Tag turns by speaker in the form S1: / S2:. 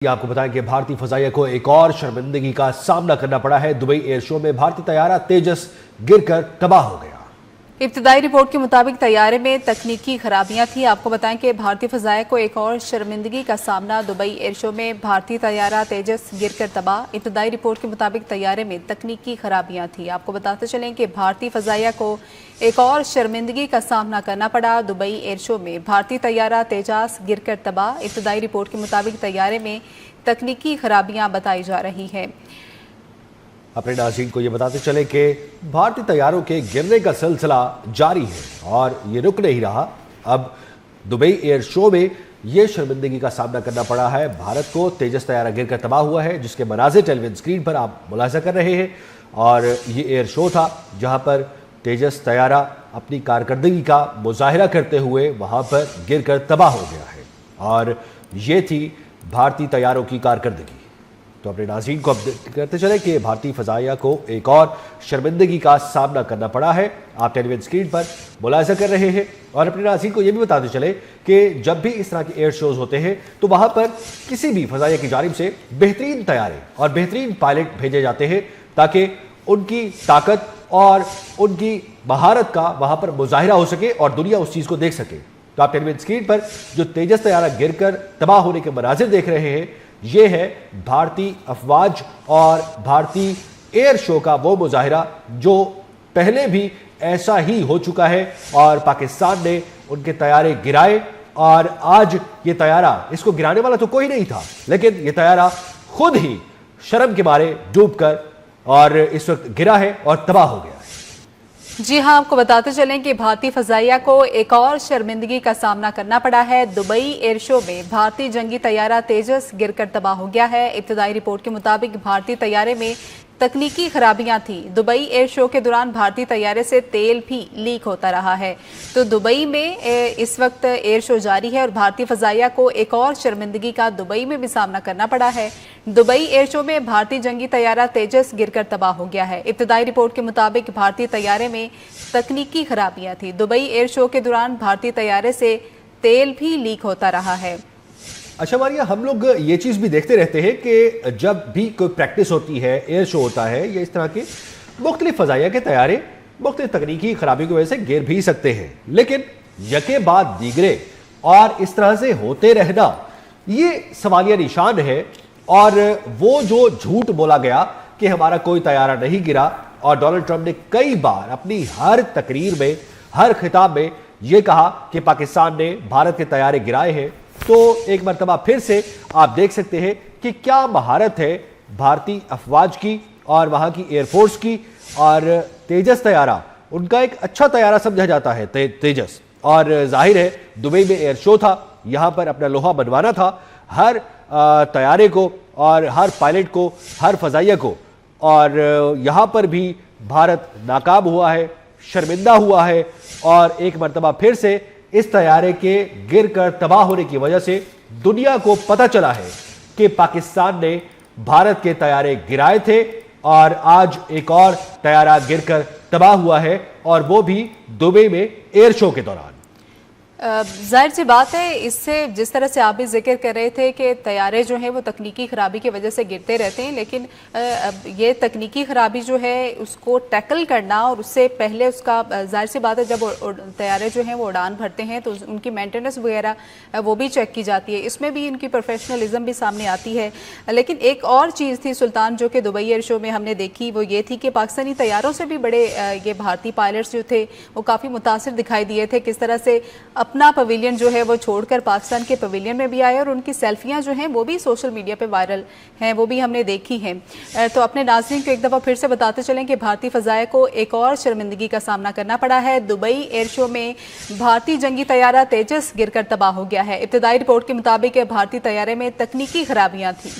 S1: آپ کو بتائیں کہ بھارتی فضائیہ کو ایک اور شرمندگی کا سامنا کرنا پڑا ہے۔ دبئی ایئر شو میں بھارتی طیارہ تیجس گر کر تباہ ہو گیا۔
S2: ابتدائی رپورٹ کے مطابق طیارے میں تکنیکی خرابیاں تھیں۔ آپ کو بتائیں کہ بھارتی فضائیہ کو ایک اور شرمندگی کا سامنا دبئی ایئر شو میں بھارتی طیارہ تیجس گر کر تباہ۔ ابتدائی رپورٹ کے مطابق طیارے میں تکنیکی خرابیاں تھیں۔ آپ کو بتاتے چلیں کہ بھارتی فضائیہ کو ایک اور شرمندگی کا سامنا کرنا پڑا۔ دبئی ایئر شو میں بھارتی طیارہ تیجس گر کر تباہ۔ ابتدائی رپورٹ کے مطابق طیارے میں تکنیکی خرابیاں بتائی جا رہی ہیں۔
S1: اپنے ناظرین کو یہ بتاتے چلے کہ بھارتی طیاروں کے گرنے کا سلسلہ جاری ہے اور یہ رک نہیں رہا۔ اب دبئی ایئر شو میں یہ شرمندگی کا سامنا کرنا پڑا ہے۔ بھارت کو تیجس طیارہ گر کر تباہ ہوا ہے، جس کے مناظر ٹیلی ویژن اسکرین پر آپ ملاحظہ کر رہے ہیں، اور یہ ایئر شو تھا جہاں پر تیجس طیارہ اپنی کارکردگی کا مظاہرہ کرتے ہوئے وہاں پر گر کر تباہ ہو گیا ہے، اور یہ تھی بھارتی طیاروں کی کارکردگی۔ تو اپنے ناظرین کو اپڈیٹ کرتے چلے کہ بھارتی فضائیہ کو ایک اور شرمندگی کا سامنا کرنا پڑا ہے۔ آپ ٹیلی ویژن اسکرین پر ملاحظہ کر رہے ہیں، اور اپنے ناظرین کو یہ بھی بتاتے چلے کہ جب بھی اس طرح کے ایئر شوز ہوتے ہیں تو وہاں پر کسی بھی فضائیہ کی جانب سے بہترین طیارے اور بہترین پائلٹ بھیجے جاتے ہیں تاکہ ان کی طاقت اور ان کی مہارت کا وہاں پر مظاہرہ ہو سکے اور دنیا اس چیز کو دیکھ سکے۔ تو آپ ٹیلی ویژن اسکرین پر جو تیجس طیارہ گر کر تباہ ہونے کے مناظر دیکھ رہے ہیں، یہ ہے بھارتی افواج اور بھارتی ایئر شو کا وہ مظاہرہ جو پہلے بھی ایسا ہی ہو چکا ہے، اور پاکستان نے ان کے طیارے گرائے، اور آج یہ طیارہ، اس کو گرانے والا تو کوئی نہیں تھا، لیکن یہ طیارہ خود ہی شرم کے مارے ڈوب کر اور اس وقت گرا ہے اور تباہ ہو گیا ہے۔
S2: جی ہاں، آپ کو بتاتے چلیں کہ بھارتی فضائیہ کو ایک اور شرمندگی کا سامنا کرنا پڑا ہے۔ دبئی ایئر شو میں بھارتی جنگی طیارہ تیجس گر کر تباہ ہو گیا ہے۔ ابتدائی رپورٹ کے مطابق بھارتی طیارے میں تکنیکی خرابیاں تھیں۔ دبئی ایئر شو کے دوران بھارتی طیارے سے تیل بھی لیک ہوتا رہا ہے۔ تو دبئی میں اس وقت ایئر شو جاری ہے، اور بھارتی فضائیہ کو ایک اور شرمندگی کا دبئی میں بھی سامنا کرنا پڑا ہے۔ دبئی ایئر شو میں بھارتی جنگی طیارہ تیجس گر کر تباہ ہو گیا ہے۔ ابتدائی رپورٹ کے مطابق بھارتی طیارے میں تکنیکی خرابیاں تھیں۔ دبئی ایئر شو کے دوران بھارتی طیارے سے تیل بھی لیک ہوتا رہا ہے۔
S1: اچھا ماریہ، ہم لوگ یہ چیز بھی دیکھتے رہتے ہیں کہ جب بھی کوئی پریکٹس ہوتی ہے، ایئر شو ہوتا ہے، یا اس طرح کے مختلف فضائیہ کے طیارے مختلف تکنیکی خرابی کی وجہ سے گر بھی سکتے ہیں، لیکن یکے بعد دیگرے اور اس طرح سے ہوتے رہنا یہ سوالیہ نشان ہے۔ اور وہ جو جھوٹ بولا گیا کہ ہمارا کوئی طیارہ نہیں گرا، اور ڈونلڈ ٹرمپ نے کئی بار اپنی ہر تقریر میں، ہر خطاب میں یہ کہا کہ پاکستان نے بھارت کے طیارے گرائے ہیں، تو ایک مرتبہ پھر سے آپ دیکھ سکتے ہیں کہ کیا مہارت ہے بھارتی افواج کی اور وہاں کی ایئر فورس کی۔ اور تیجس طیارہ ان کا ایک اچھا طیارہ سمجھا جاتا ہے تیجس، اور ظاہر ہے دبئی میں ایئر شو تھا، یہاں پر اپنا لوہا بنوانا تھا ہر طیارے کو اور ہر پائلٹ کو، ہر فضائیہ کو، اور یہاں پر بھی بھارت ناکام ہوا ہے، شرمندہ ہوا ہے، اور ایک مرتبہ پھر سے اس طیارے کے گر کر تباہ ہونے کی وجہ سے دنیا کو پتہ چلا ہے کہ پاکستان نے بھارت کے طیارے گرائے تھے، اور آج ایک اور طیارہ گر کر تباہ ہوا ہے، اور وہ بھی دبئی میں ایئر شو کے دوران۔
S2: ظاہر سی بات ہے، اس سے جس طرح سے آپ بھی ذکر کر رہے تھے کہ طیارے جو ہیں وہ تکنیکی خرابی کی وجہ سے گرتے رہتے ہیں، لیکن یہ تکنیکی خرابی جو ہے اس کو ٹیکل کرنا، اور اس سے پہلے اس کا ظاہر سی بات ہے جب طیارے جو ہیں وہ اڑان بھرتے ہیں تو ان کی مینٹیننس وغیرہ وہ بھی چیک کی جاتی ہے، اس میں بھی ان کی پروفیشنلزم بھی سامنے آتی ہے۔ لیکن ایک اور چیز تھی سلطان جو کہ دبئی ایئر شو میں ہم نے دیکھی، وہ یہ تھی کہ پاکستانی طیاروں سے بھی بڑے یہ بھارتی پائلٹس جو تھے وہ کافی متاثر دکھائی دیے تھے، کس طرح سے اپنا پویلین جو ہے وہ چھوڑ کر پاکستان کے پویلین میں بھی آئے، اور ان کی سیلفیاں جو ہیں وہ بھی سوشل میڈیا پہ وائرل ہیں، وہ بھی ہم نے دیکھی ہیں۔ تو اپنے ناظرین کو ایک دفعہ پھر سے بتاتے چلیں کہ بھارتی فضائیہ کو ایک اور شرمندگی کا سامنا کرنا پڑا ہے۔ دبئی ایئر شو میں بھارتی جنگی طیارہ تیجس گر کر تباہ ہو گیا ہے۔ ابتدائی رپورٹ کے مطابق بھارتی طیارے میں تکنیکی خرابیاں تھیں۔